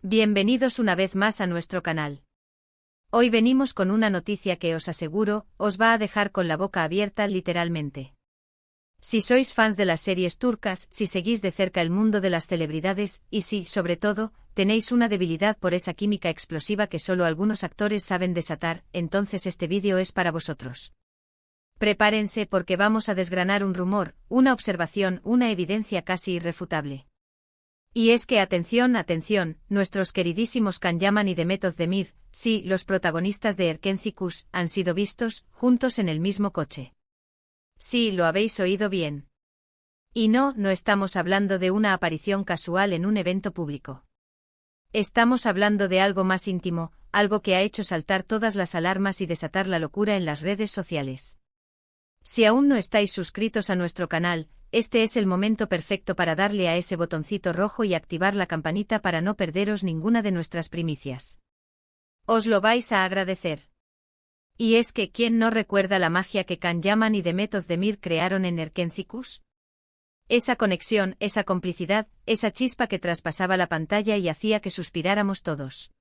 Bienvenidos una vez más a nuestro canal. Hoy venimos con una noticia que os aseguro, os va a dejar con la boca abierta literalmente. Si sois fans de las series turcas, si seguís de cerca el mundo de las celebridades, y si, sobre todo, tenéis una debilidad por esa química explosiva que solo algunos actores saben desatar, entonces este vídeo es para vosotros. Prepárense porque vamos a desgranar un rumor, una observación, una evidencia casi irrefutable. Y es que atención, nuestros queridísimos Can Yaman y Demet Özdemir, sí, los protagonistas de Erkenci Kuş, han sido vistos, juntos en el mismo coche. Sí, lo habéis oído bien. Y no estamos hablando de una aparición casual en un evento público. Estamos hablando de algo más íntimo, algo que ha hecho saltar todas las alarmas y desatar la locura en las redes sociales. Si aún no estáis suscritos a nuestro canal, este es el momento perfecto para darle a ese botoncito rojo y activar la campanita para no perderos ninguna de nuestras primicias. Os lo vais a agradecer. Y es que ¿quién no recuerda la magia que Can Yaman y Demet Özdemir crearon en Erkenci Kuş? Esa conexión, esa complicidad, esa chispa que traspasaba la pantalla y hacía que suspiráramos todos.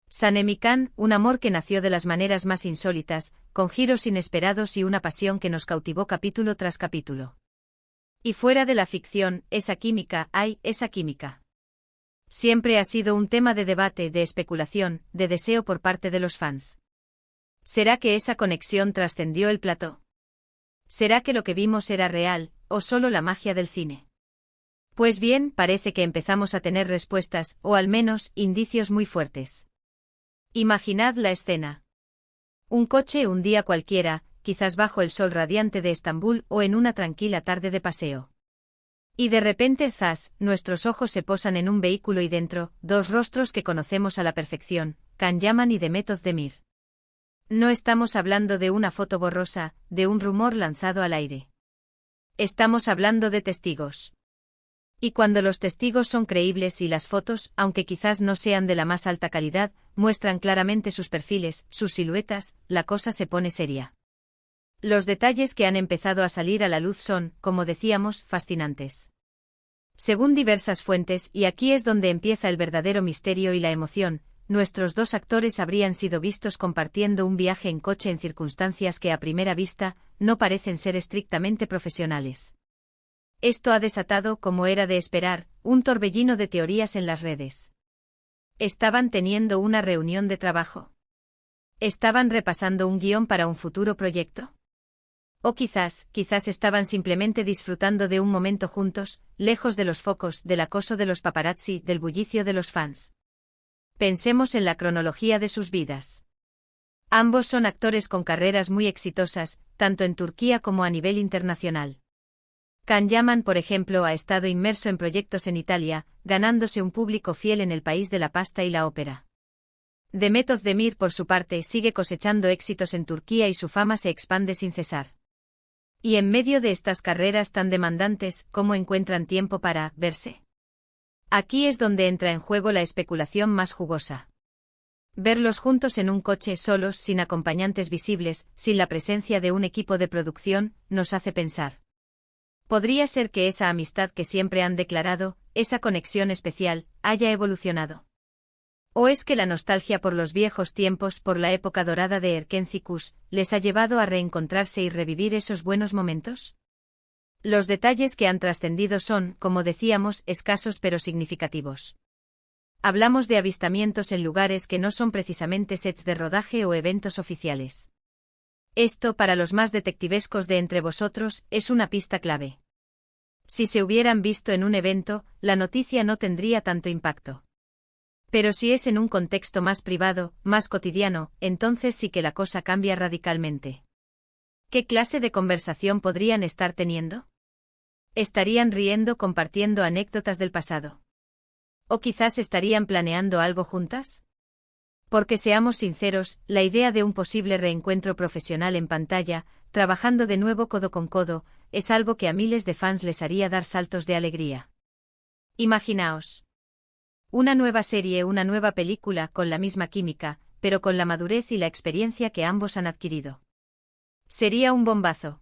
Sanemikan, un amor que nació de las maneras más insólitas, con giros inesperados y una pasión que nos cautivó capítulo tras capítulo. Y fuera de la ficción, esa química, esa química. Siempre ha sido un tema de debate, de especulación, de deseo por parte de los fans. ¿Será que esa conexión trascendió el plató? ¿Será que lo que vimos era real, o solo la magia del cine? Pues bien, parece que empezamos a tener respuestas, o al menos, indicios muy fuertes. Imaginad la escena. Un coche un día cualquiera, quizás bajo el sol radiante de Estambul o en una tranquila tarde de paseo. Y de repente, zas, nuestros ojos se posan en un vehículo y dentro, dos rostros que conocemos a la perfección, Can Yaman y Demet Özdemir. No estamos hablando de una foto borrosa, de un rumor lanzado al aire. Estamos hablando de testigos. Y cuando los testigos son creíbles y las fotos, aunque quizás no sean de la más alta calidad, muestran claramente sus perfiles, sus siluetas, la cosa se pone seria. Los detalles que han empezado a salir a la luz son, como decíamos, fascinantes. Según diversas fuentes, y aquí es donde empieza el verdadero misterio y la emoción, nuestros dos actores habrían sido vistos compartiendo un viaje en coche en circunstancias que a primera vista, no parecen ser estrictamente profesionales. Esto ha desatado, como era de esperar, un torbellino de teorías en las redes. ¿Estaban teniendo una reunión de trabajo? ¿Estaban repasando un guión para un futuro proyecto? O quizás estaban simplemente disfrutando de un momento juntos, lejos de los focos, del acoso de los paparazzi, del bullicio de los fans. Pensemos en la cronología de sus vidas. Ambos son actores con carreras muy exitosas, tanto en Turquía como a nivel internacional. Can Yaman, por ejemplo, ha estado inmerso en proyectos en Italia, ganándose un público fiel en el país de la pasta y la ópera. Demet Özdemir, por su parte, sigue cosechando éxitos en Turquía y su fama se expande sin cesar. Y en medio de estas carreras tan demandantes, ¿cómo encuentran tiempo para verse? Aquí es donde entra en juego la especulación más jugosa. Verlos juntos en un coche solos, sin acompañantes visibles, sin la presencia de un equipo de producción, nos hace pensar. Podría ser que esa amistad que siempre han declarado, esa conexión especial, haya evolucionado. ¿O es que la nostalgia por los viejos tiempos, por la época dorada de Erkenci Kuş, les ha llevado a reencontrarse y revivir esos buenos momentos? Los detalles que han trascendido son, como decíamos, escasos pero significativos. Hablamos de avistamientos en lugares que no son precisamente sets de rodaje o eventos oficiales. Esto, para los más detectivescos de entre vosotros, es una pista clave. Si se hubieran visto en un evento, la noticia no tendría tanto impacto. Pero si es en un contexto más privado, más cotidiano, entonces sí que la cosa cambia radicalmente. ¿Qué clase de conversación podrían estar teniendo? ¿Estarían riendo compartiendo anécdotas del pasado? ¿O quizás estarían planeando algo juntas? Porque seamos sinceros, la idea de un posible reencuentro profesional en pantalla, trabajando de nuevo codo con codo, es algo que a miles de fans les haría dar saltos de alegría. Imaginaos. Una nueva serie, una nueva película, con la misma química, pero con la madurez y la experiencia que ambos han adquirido. Sería un bombazo.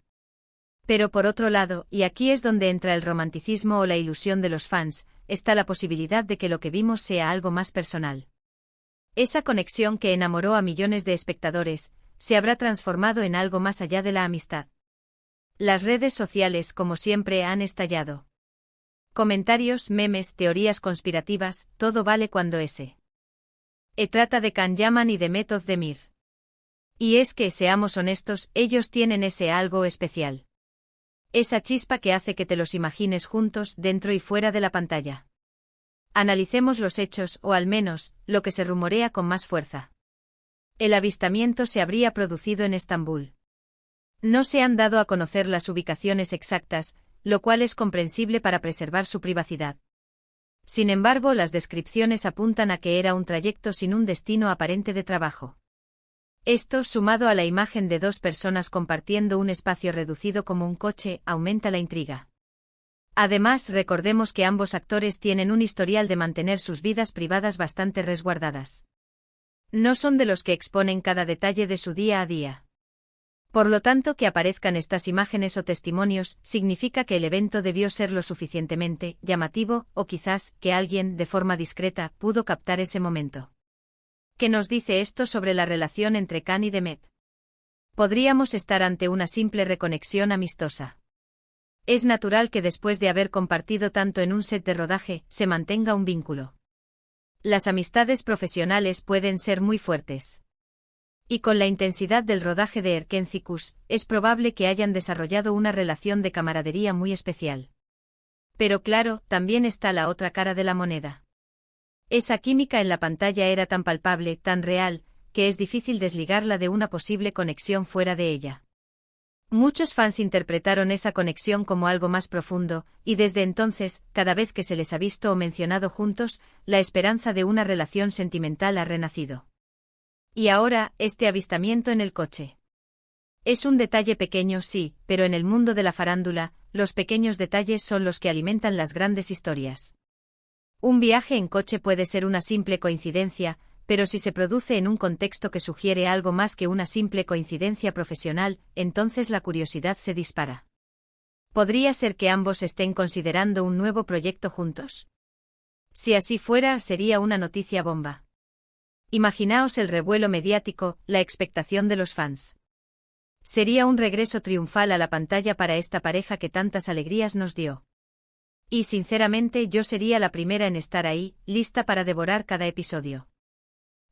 Pero por otro lado, y aquí es donde entra el romanticismo o la ilusión de los fans, está la posibilidad de que lo que vimos sea algo más personal. Esa conexión que enamoró a millones de espectadores, se habrá transformado en algo más allá de la amistad. Las redes sociales, como siempre, han estallado. Comentarios, memes, teorías conspirativas, todo vale cuando trata de Can Yaman y de Method Demir. Y es que, seamos honestos, ellos tienen ese algo especial. Esa chispa que hace que te los imagines juntos, dentro y fuera de la pantalla. Analicemos los hechos, o al menos, lo que se rumorea con más fuerza. El avistamiento se habría producido en Estambul. No se han dado a conocer las ubicaciones exactas, lo cual es comprensible para preservar su privacidad. Sin embargo, las descripciones apuntan a que era un trayecto sin un destino aparente de trabajo. Esto, sumado a la imagen de dos personas compartiendo un espacio reducido como un coche, aumenta la intriga. Además, recordemos que ambos actores tienen un historial de mantener sus vidas privadas bastante resguardadas. No son de los que exponen cada detalle de su día a día. Por lo tanto, que aparezcan estas imágenes o testimonios, significa que el evento debió ser lo suficientemente llamativo, o quizás, que alguien, de forma discreta, pudo captar ese momento. ¿Qué nos dice esto sobre la relación entre Can y Demet? Podríamos estar ante una simple reconexión amistosa. Es natural que después de haber compartido tanto en un set de rodaje, se mantenga un vínculo. Las amistades profesionales pueden ser muy fuertes. Y con la intensidad del rodaje de Erkencikus, es probable que hayan desarrollado una relación de camaradería muy especial. Pero claro, también está la otra cara de la moneda. Esa química en la pantalla era tan palpable, tan real, que es difícil desligarla de una posible conexión fuera de ella. Muchos fans interpretaron esa conexión como algo más profundo, y desde entonces, cada vez que se les ha visto o mencionado juntos, la esperanza de una relación sentimental ha renacido. Y ahora, este avistamiento en el coche. Es un detalle pequeño, sí, pero en el mundo de la farándula, los pequeños detalles son los que alimentan las grandes historias. Un viaje en coche puede ser una simple coincidencia, pero si se produce en un contexto que sugiere algo más que una simple coincidencia profesional, entonces la curiosidad se dispara. ¿Podría ser que ambos estén considerando un nuevo proyecto juntos? Si así fuera, sería una noticia bomba. Imaginaos el revuelo mediático, la expectación de los fans. Sería un regreso triunfal a la pantalla para esta pareja que tantas alegrías nos dio. Y sinceramente yo sería la primera en estar ahí, lista para devorar cada episodio.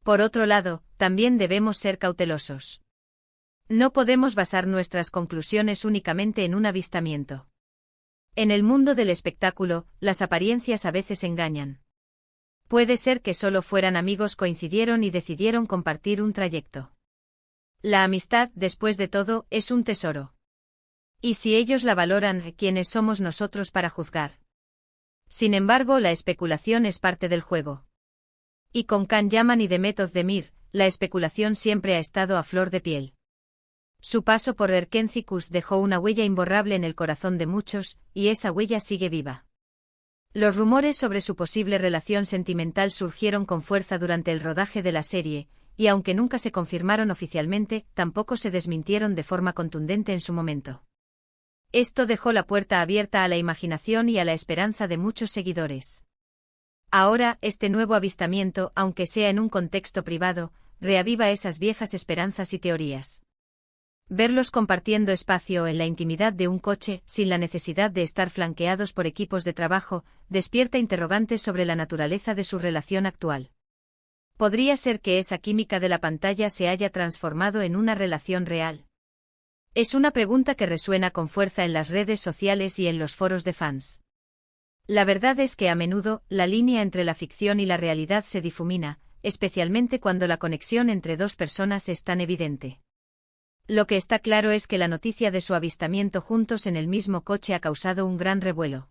Por otro lado, también debemos ser cautelosos. No podemos basar nuestras conclusiones únicamente en un avistamiento. En el mundo del espectáculo, las apariencias a veces engañan. Puede ser que solo fueran amigos, coincidieron y decidieron compartir un trayecto. La amistad, después de todo, es un tesoro. Y si ellos la valoran, ¿quiénes somos nosotros para juzgar? Sin embargo, la especulación es parte del juego. Y con Can Yaman y Demet Özdemir, la especulación siempre ha estado a flor de piel. Su paso por Erkencikus dejó una huella imborrable en el corazón de muchos, y esa huella sigue viva. Los rumores sobre su posible relación sentimental surgieron con fuerza durante el rodaje de la serie, y aunque nunca se confirmaron oficialmente, tampoco se desmintieron de forma contundente en su momento. Esto dejó la puerta abierta a la imaginación y a la esperanza de muchos seguidores. Ahora, este nuevo avistamiento, aunque sea en un contexto privado, reaviva esas viejas esperanzas y teorías. Verlos compartiendo espacio en la intimidad de un coche, sin la necesidad de estar flanqueados por equipos de trabajo, despierta interrogantes sobre la naturaleza de su relación actual. ¿Podría ser que esa química de la pantalla se haya transformado en una relación real? Es una pregunta que resuena con fuerza en las redes sociales y en los foros de fans. La verdad es que a menudo, la línea entre la ficción y la realidad se difumina, especialmente cuando la conexión entre dos personas es tan evidente. Lo que está claro es que la noticia de su avistamiento juntos en el mismo coche ha causado un gran revuelo.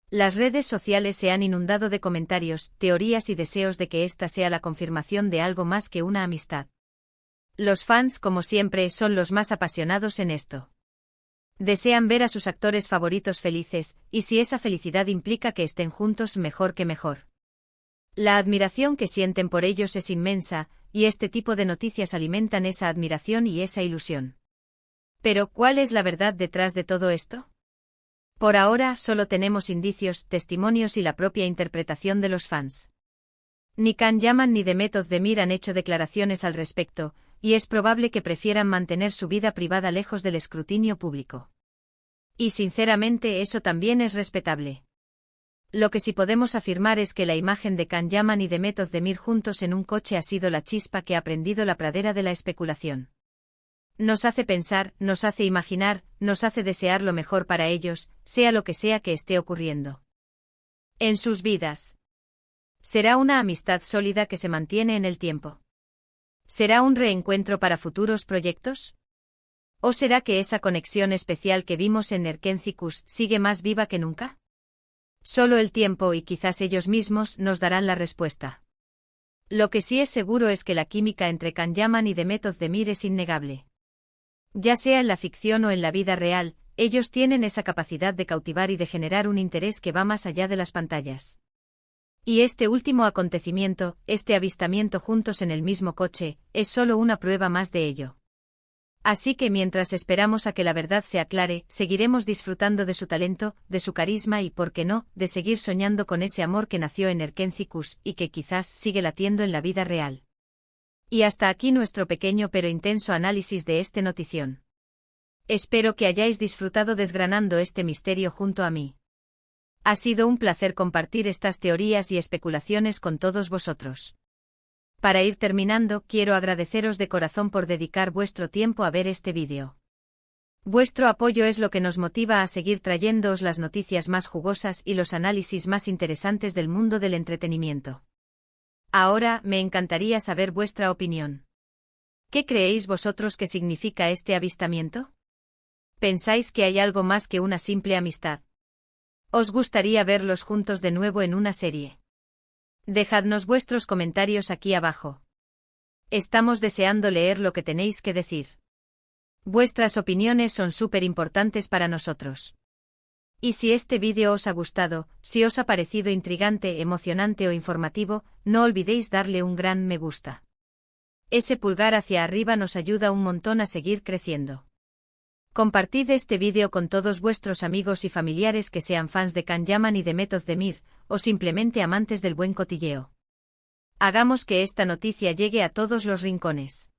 Las redes sociales se han inundado de comentarios, teorías y deseos de que esta sea la confirmación de algo más que una amistad. Los fans, como siempre, son los más apasionados en esto. Desean ver a sus actores favoritos felices, y si esa felicidad implica que estén juntos, mejor que mejor. La admiración que sienten por ellos es inmensa, y este tipo de noticias alimentan esa admiración y esa ilusión. Pero, ¿cuál es la verdad detrás de todo esto? Por ahora, solo tenemos indicios, testimonios y la propia interpretación de los fans. Ni Can Yaman ni Demet Özdemir han hecho declaraciones al respecto, y es probable que prefieran mantener su vida privada lejos del escrutinio público. Y sinceramente eso también es respetable. Lo que sí podemos afirmar es que la imagen de Can Yaman y Demet Özdemir juntos en un coche ha sido la chispa que ha prendido la pradera de la especulación. Nos hace pensar, nos hace imaginar, nos hace desear lo mejor para ellos, sea lo que sea que esté ocurriendo en sus vidas. ¿Será una amistad sólida que se mantiene en el tiempo? ¿Será un reencuentro para futuros proyectos? ¿O será que esa conexión especial que vimos en Erkencikus sigue más viva que nunca? Solo el tiempo y quizás ellos mismos nos darán la respuesta. Lo que sí es seguro es que la química entre Can Yaman y Demet Özdemir es innegable. Ya sea en la ficción o en la vida real, ellos tienen esa capacidad de cautivar y de generar un interés que va más allá de las pantallas. Y este último acontecimiento, este avistamiento juntos en el mismo coche, es solo una prueba más de ello. Así que mientras esperamos a que la verdad se aclare, seguiremos disfrutando de su talento, de su carisma y, por qué no, de seguir soñando con ese amor que nació en Erkencikus y que quizás sigue latiendo en la vida real. Y hasta aquí nuestro pequeño pero intenso análisis de este notición. Espero que hayáis disfrutado desgranando este misterio junto a mí. Ha sido un placer compartir estas teorías y especulaciones con todos vosotros. Para ir terminando, quiero agradeceros de corazón por dedicar vuestro tiempo a ver este vídeo. Vuestro apoyo es lo que nos motiva a seguir trayéndoos las noticias más jugosas y los análisis más interesantes del mundo del entretenimiento. Ahora, me encantaría saber vuestra opinión. ¿Qué creéis vosotros que significa este avistamiento? ¿Pensáis que hay algo más que una simple amistad? ¿Os gustaría verlos juntos de nuevo en una serie? Dejadnos vuestros comentarios aquí abajo. Estamos deseando leer lo que tenéis que decir. Vuestras opiniones son súper importantes para nosotros. Y si este vídeo os ha gustado, si os ha parecido intrigante, emocionante o informativo, no olvidéis darle un gran me gusta. Ese pulgar hacia arriba nos ayuda un montón a seguir creciendo. Compartid este vídeo con todos vuestros amigos y familiares que sean fans de Can Yaman y Demet Özdemir, o simplemente amantes del buen cotilleo. Hagamos que esta noticia llegue a todos los rincones.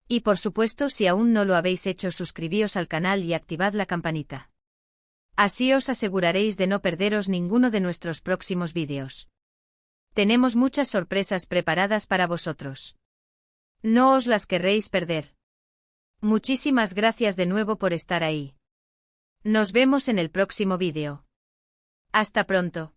Y por supuesto, si aún no lo habéis hecho, suscribíos al canal y activad la campanita. Así os aseguraréis de no perderos ninguno de nuestros próximos vídeos. Tenemos muchas sorpresas preparadas para vosotros. No os las querréis perder. Muchísimas gracias de nuevo por estar ahí. Nos vemos en el próximo vídeo. Hasta pronto.